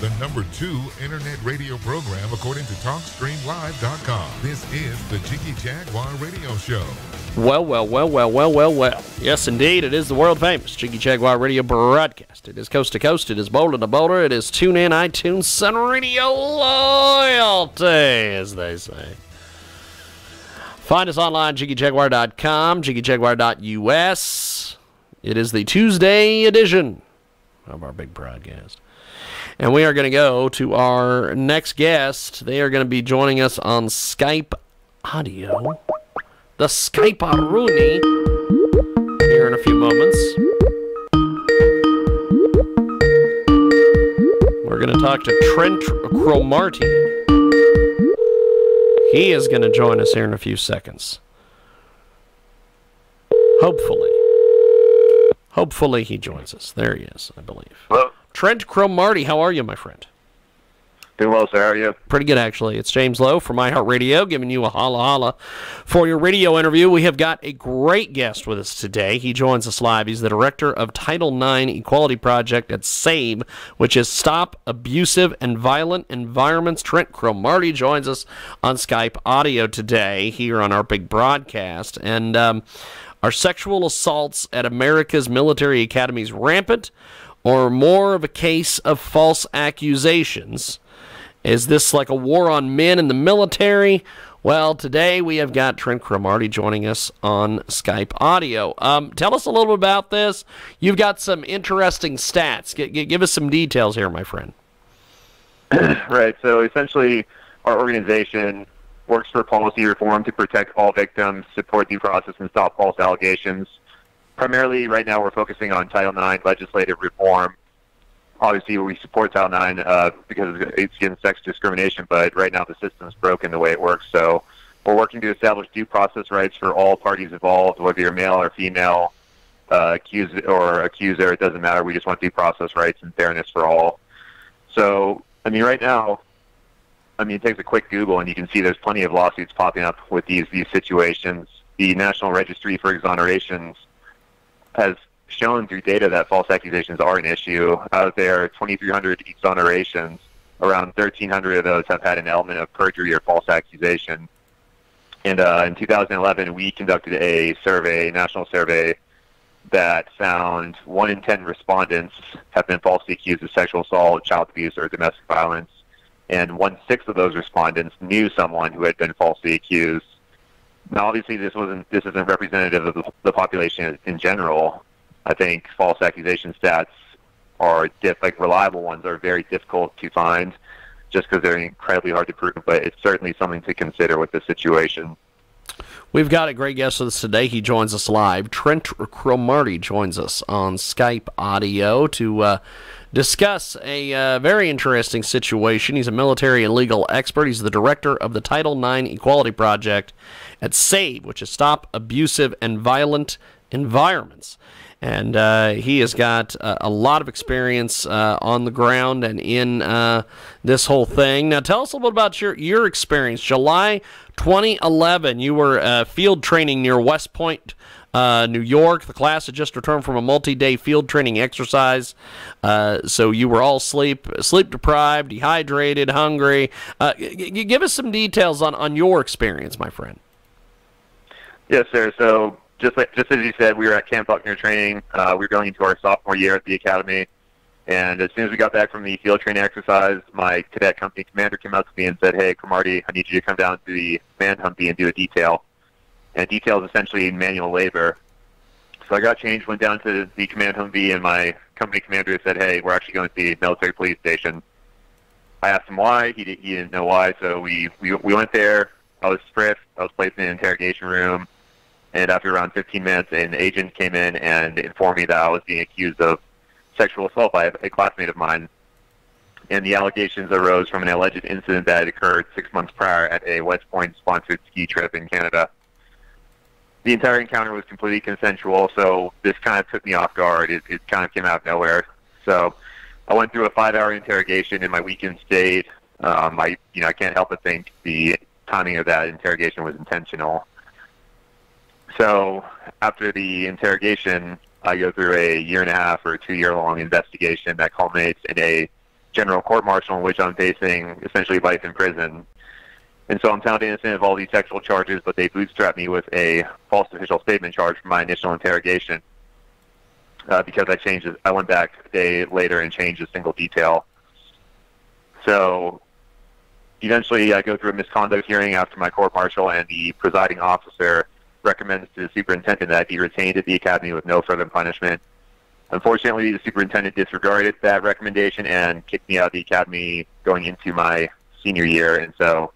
the #2 internet radio program according to TalkStreamLive.com. This is the Jiggy Jaguar Radio Show. Well. Yes, indeed, it is the world-famous Jiggy Jaguar radio broadcast. It is coast-to-coast, it is boulder-to-boulder, it is TuneIn, iTunes, Sun Radio loyalty, as they say. Find us online, JiggyJaguar.com, JiggyJaguar.us. It is the Tuesday edition of our big broadcast. And we are going to go to our next guest. They are going to be joining us on Skype audio. The Skype Aruni here in a few moments. We're going to talk to Trent Cromarti. He is going to join us here in a few seconds. Hopefully he joins us. There he is, I believe. Hello. Trent Cromarti, how are you, my friend? Doing well, sir. How are you? Pretty good, actually. It's James Lowe from iHeartRadio giving you a holla for your radio interview. We have got a great guest with us today. He joins us live. He's the director of Title IX Equality Project at SAVE, which is Stop Abusive and Violent Environments. Trent Cromarti joins us on Skype audio today here on our big broadcast. And are sexual assaults at America's military academies rampant, or more of a case of false accusations? Is this like a war on men in the military? Well, today we have got Trent Cromarti joining us on Skype audio. Tell us a little bit about this. You've got some interesting stats. Give us some details here, my friend. Right. So essentially, our organization works for policy reform to protect all victims, support due process, and stop false allegations. Primarily, right now, we're focusing on Title IX legislative reform. Obviously, we support Title IX because it's against sex discrimination, but right now the system's broken the way it works. So we're working to establish due process rights for all parties involved, whether you're male or female, accused or accuser, it doesn't matter. We just want due process rights and fairness for all. So, I mean, right now, it takes a quick Google and you can see there's plenty of lawsuits popping up with these situations. The National Registry for Exonerations has shown through data that false accusations are an issue. Out of their 2,300 exonerations, around 1,300 of those have had an element of perjury or false accusation. And in 2011, we conducted a national survey, that found 1 in 10 respondents have been falsely accused of sexual assault, child abuse, or domestic violence. And 1/6 of those respondents knew someone who had been falsely accused. Now, obviously, this isn't representative of the population in general. I think false accusation stats are reliable ones are very difficult to find, just because they're incredibly hard to prove. But it's certainly something to consider with this situation. We've got a great guest with us today. He joins us live. Trent Cromarti joins us on Skype audio to discuss a very interesting situation. He's a military and legal expert. He's the director of the Title IX Equality Project at SAVE, which is Stop Abusive and Violent Environments. And he has got a lot of experience on the ground and in this whole thing. Now, tell us a little bit about your experience. July 2011, you were field training near West Point, New York. The class had just returned from a multi-day field training exercise, so you were all sleep-deprived, dehydrated, hungry. Give us some details on your experience, my friend. Yes, sir. So just as you said, we were at Camp Buckner training. We were going into our sophomore year at the academy. And as soon as we got back from the field training exercise, my cadet company commander came out to me and said, "Hey, Cromarti, I need you to come down to the man Humvee and do a detail." And detail is essentially manual labor. So I got changed, went down to the command Humvee, and my company commander said, "Hey, we're actually going to the military police station." I asked him why. He didn't know why. So we went there. I was stripped. I was placed in an interrogation room. And after around 15 minutes, an agent came in and informed me that I was being accused of sexual assault by a classmate of mine. And the allegations arose from an alleged incident that had occurred 6 months prior at a West Point-sponsored ski trip in Canada. The entire encounter was completely consensual, so this kind of took me off guard. It kind of came out of nowhere. So I went through a 5-hour interrogation in my weakened state. I can't help but think the timing of that interrogation was intentional. So after the interrogation, I go through a 1.5 or 2-year-long investigation that culminates in a general court-martial in which I'm facing essentially life in prison. And so I'm found innocent of all these sexual charges, but they bootstrapped me with a false official statement charge for my initial interrogation because I went back a day later and changed a single detail. So eventually I go through a misconduct hearing after my court-martial, and the presiding officer recommends to the superintendent that I be retained at the academy with no further punishment. Unfortunately, the superintendent disregarded that recommendation and kicked me out of the academy going into my senior year. And so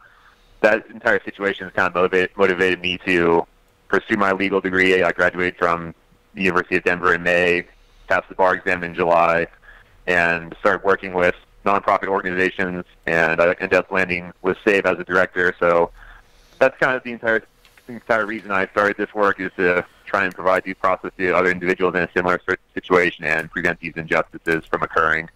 that entire situation has kind of motivated me to pursue my legal degree. I graduated from the University of Denver in May, passed the bar exam in July, and started working with nonprofit organizations, and I ended up landing with SAVE as a director. So that's kind of the entire reason I started this work, is to try and provide due process to other individuals in a similar situation and prevent these injustices from occurring.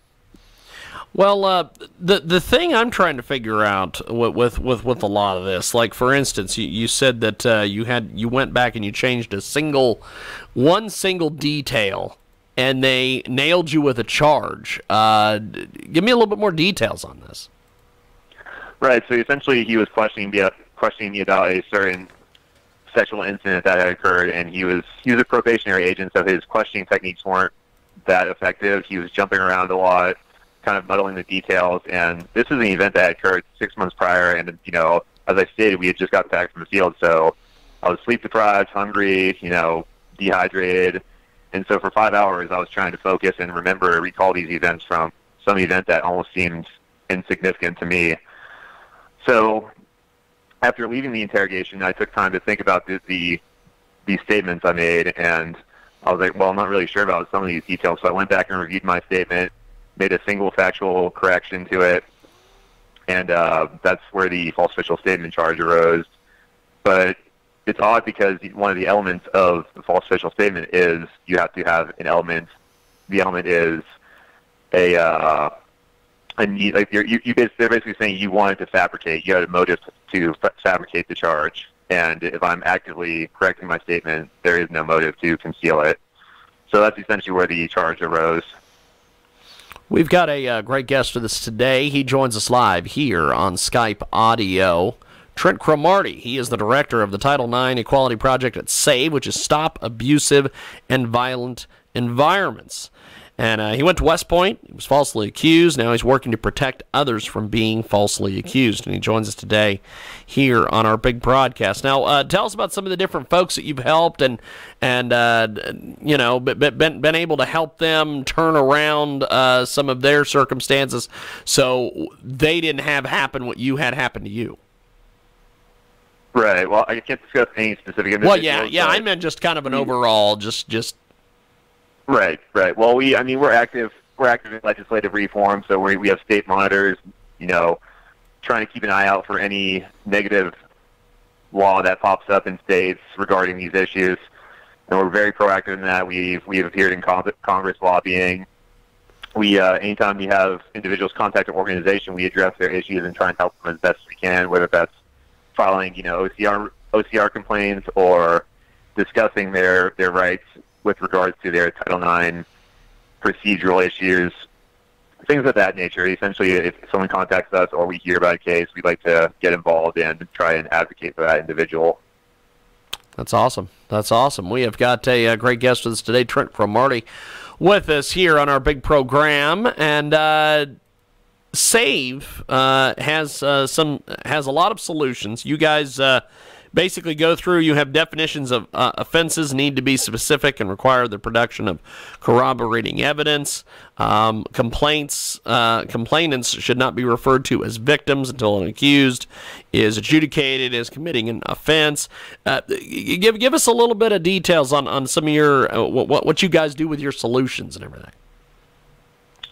Well, the thing I'm trying to figure out with a lot of this, like for instance, you said that you went back and you changed one single detail, and they nailed you with a charge. Give me a little bit more details on this. Right. So essentially, he was questioning me about a certain sexual incident that had occurred, and he was a probationary agent, so his questioning techniques weren't that effective. He was jumping around a lot, kind of muddling the details, and this is an event that occurred 6 months prior, and as I stated, we had just got back from the field, so I was sleep deprived, hungry, dehydrated, and so for 5 hours I was trying to focus and recall these events from some event that almost seemed insignificant to me. So after leaving the interrogation, I took time to think about these statements I made, and I was like, well, I'm not really sure about some of these details, so I went back and reviewed my statement, made a single factual correction to it, and that's where the false official statement charge arose. But it's odd because one of the elements of the false official statement is you have to have an element. The element is a need. Like they're basically saying you wanted to fabricate. You had a motive to fabricate the charge. And if I'm actively correcting my statement, there is no motive to conceal it. So that's essentially where the charge arose. We've got a great guest with us today. He joins us live here on Skype Audio. Trent Cromarti. He is the director of the Title IX Equality Project at SAVE, which is Stop Abusive and Violent Environments. And he went to West Point. He was falsely accused. Now he's working to protect others from being falsely accused. And he joins us today here on our big broadcast. Now, tell us about some of the different folks that you've helped and been able to help them turn around some of their circumstances so they didn't have happen what you had happen to you. Right. Well, I can't discuss any specific individuals. Well, yeah. I meant just kind of an overall, just. Right. Well, we're active in legislative reform, so we have state monitors, trying to keep an eye out for any negative law that pops up in states regarding these issues. And we're very proactive in that. We've appeared in Congress lobbying. Anytime we have individuals contact an organization, we address their issues and try and help them as best we can, whether that's filing, OCR complaints or discussing their rights with regards to their Title IX procedural issues, things of that nature. Essentially, if someone contacts us or we hear about a case, we'd like to get involved and try and advocate for that individual. That's awesome. We have got a great guest with us today, Trent Cromarti, with us here on our big program. And SAVE has a lot of solutions. You guys basically go through. You have definitions of offenses need to be specific and require the production of corroborating evidence. Complainants should not be referred to as victims until an accused is adjudicated as committing an offense. Give us a little bit of details on some of your what you guys do with your solutions and everything.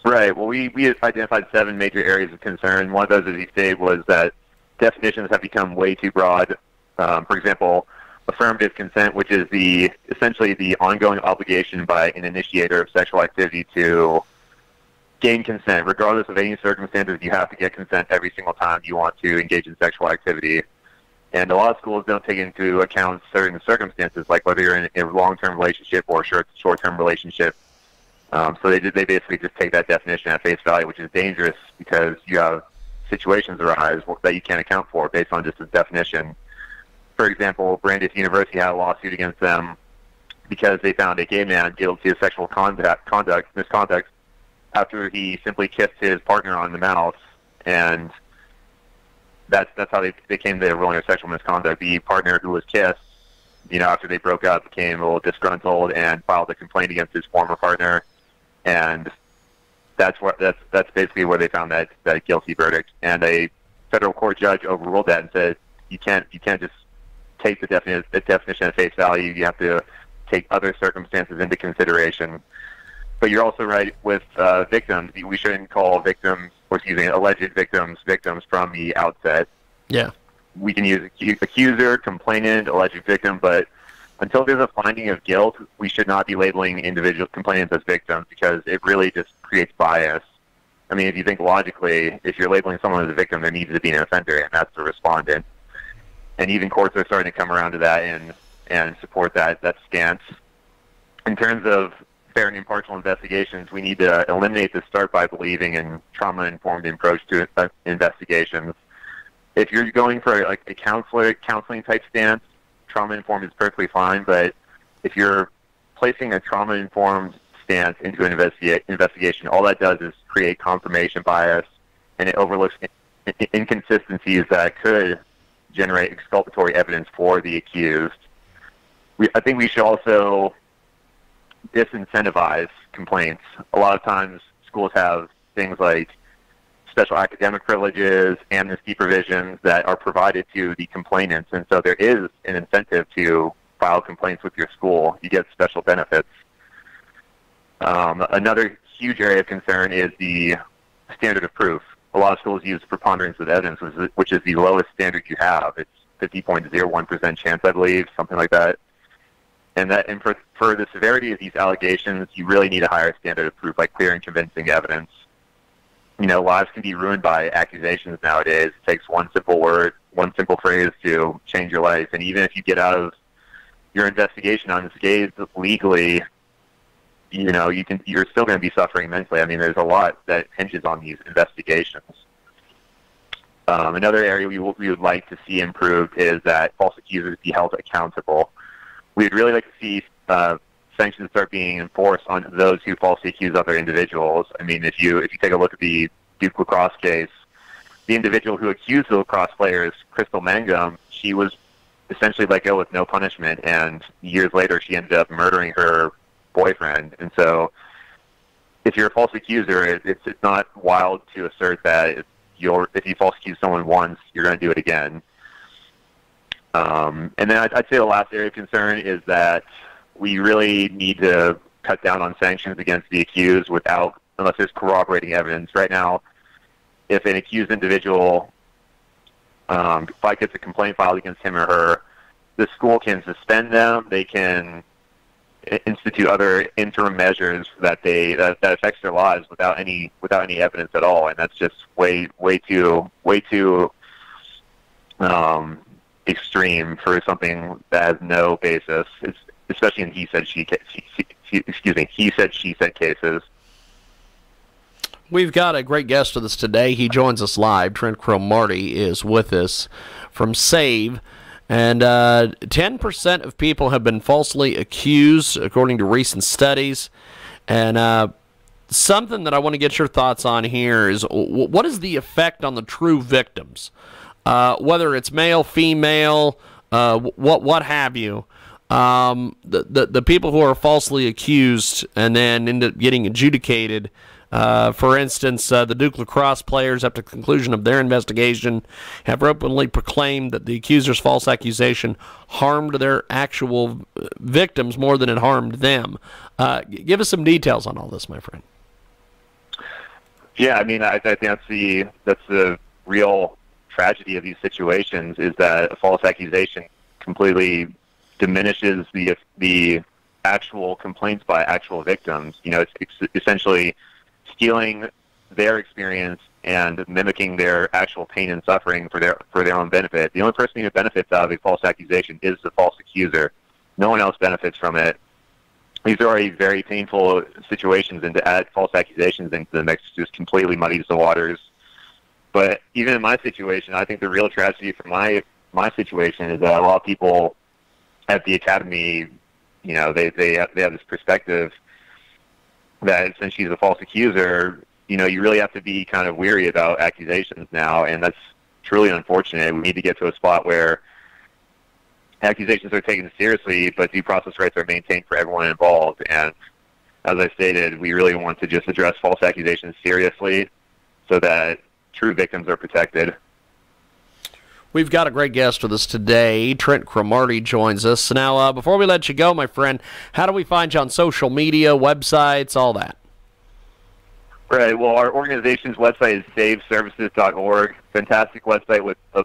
Right. Well, we identified 7 major areas of concern. One of those, as you stated, was that definitions have become way too broad. For example, affirmative consent, which is essentially the ongoing obligation by an initiator of sexual activity to gain consent. Regardless of any circumstances, you have to get consent every single time you want to engage in sexual activity. And a lot of schools don't take into account certain circumstances, like whether you're in a long-term relationship or a short-term relationship. So they basically just take that definition at face value, which is dangerous because you have situations arise that you can't account for based on just the definition. For example, Brandeis University had a lawsuit against them because they found a gay man guilty of sexual misconduct, after he simply kissed his partner on the mouth, and that's how they came to the ruling of sexual misconduct. The partner who was kissed, after they broke up, became a little disgruntled and filed a complaint against his former partner, and that's basically where they found that guilty verdict. And a federal court judge overruled that and said you can't just take the definition at face value. You have to take other circumstances into consideration. But you're also right with victims. We shouldn't call alleged victims from the outset. Yeah. We can use accuser, complainant, alleged victim, but until there's a finding of guilt, we should not be labeling individual complainants as victims because it really just creates bias. I mean, if you think logically, if you're labeling someone as a victim, there needs to be an offender, and that's the respondent. And even courts are starting to come around to that and support that stance. In terms of fair and impartial investigations, we need to eliminate the start by believing in trauma-informed approach to investigations. If you're going for like a counseling type stance, trauma-informed is perfectly fine, but if you're placing a trauma-informed stance into an investigation, all that does is create confirmation bias, and it overlooks inconsistencies that could generate exculpatory evidence for the accused. I think we should also disincentivize complaints. A lot of times schools have things like special academic privileges, amnesty provisions that are provided to the complainants, and so there is an incentive to file complaints with your school. You get special benefits. Another huge area of concern is the standard of proof. A lot of schools use preponderance of evidence, which is the lowest standard you have. It's 50.01% chance, I believe, something like that. And for the severity of these allegations, you really need a higher standard of proof, like clear and convincing evidence. Lives can be ruined by accusations nowadays. It takes one simple word, one simple phrase to change your life. And even if you get out of your investigation unscathed legally, you're still going to be suffering mentally. I mean, there's a lot that hinges on these investigations. Another area we would like to see improved is that false accusers be held accountable. We'd really like to see sanctions start being enforced on those who falsely accuse other individuals. I mean, if you take a look at the Duke lacrosse case, the individual who accused the lacrosse players, Crystal Mangum, she was essentially let go with no punishment, and years later she ended up murdering her boyfriend. And so if you're a false accuser, it's not wild to assert that if you false accuse someone once, you're going to do it again. And then I'd say the last area of concern is that we really need to cut down on sanctions against the accused unless there's corroborating evidence. Right now, if an accused individual gets a complaint filed against him or her, the school can suspend them. They can institute other interim measures that affects their lives without any evidence at all, and that's just way too extreme for something that has no basis. It's especially in he said she said cases. We've got a great guest with us today. He joins us live. Trent Cromarti is with us from SAVE. And 10% of people have been falsely accused, according to recent studies. And something that I want to get your thoughts on here is what is the effect on the true victims? Whether it's male, female, what have you. The people who are falsely accused and then end up getting adjudicated. For instance, the Duke lacrosse players, after the conclusion of their investigation, have openly proclaimed that the accuser's false accusation harmed their actual victims more than it harmed them. Give us some details on all this, my friend. Yeah, I mean, I think that's the real tragedy of these situations, is that a false accusation completely diminishes the actual complaints by actual victims. It's essentially stealing their experience and mimicking their actual pain and suffering for their own benefit. The only person who benefits out of a false accusation is the false accuser. No one else benefits from it. these are already very painful situations, and to add false accusations into the mix just completely muddies the waters. But even in my situation, I think the real tragedy for my situation is that a lot of people at the academy, they have this perspective that since she's a false accuser, you really have to be kind of weary about accusations now, and that's truly unfortunate. We need to get to a spot where accusations are taken seriously, but due process rights are maintained for everyone involved. And as I stated, we really want to just address false accusations seriously so that true victims are protected. We've got a great guest with us today. Trent Cromarti joins us. Now, before we let you go, my friend, how do we find you on social media, websites, all that? Right. Well, our organization's website is saveservices.org. Fantastic website with a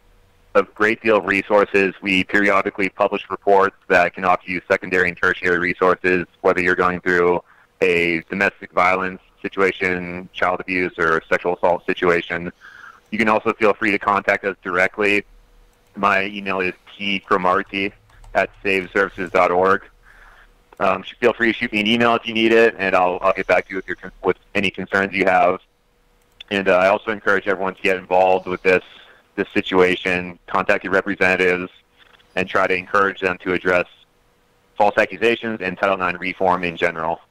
great deal of resources. We periodically publish reports that can offer you secondary and tertiary resources, whether you're going through a domestic violence situation, child abuse, or sexual assault situation. You can also feel free to contact us directly. My email is tcromarti@saveservices.org. Feel free to shoot me an email if you need it, and I'll get back to you with any concerns you have. And I also encourage everyone to get involved with this situation, contact your representatives, and try to encourage them to address false accusations and Title IX reform in general.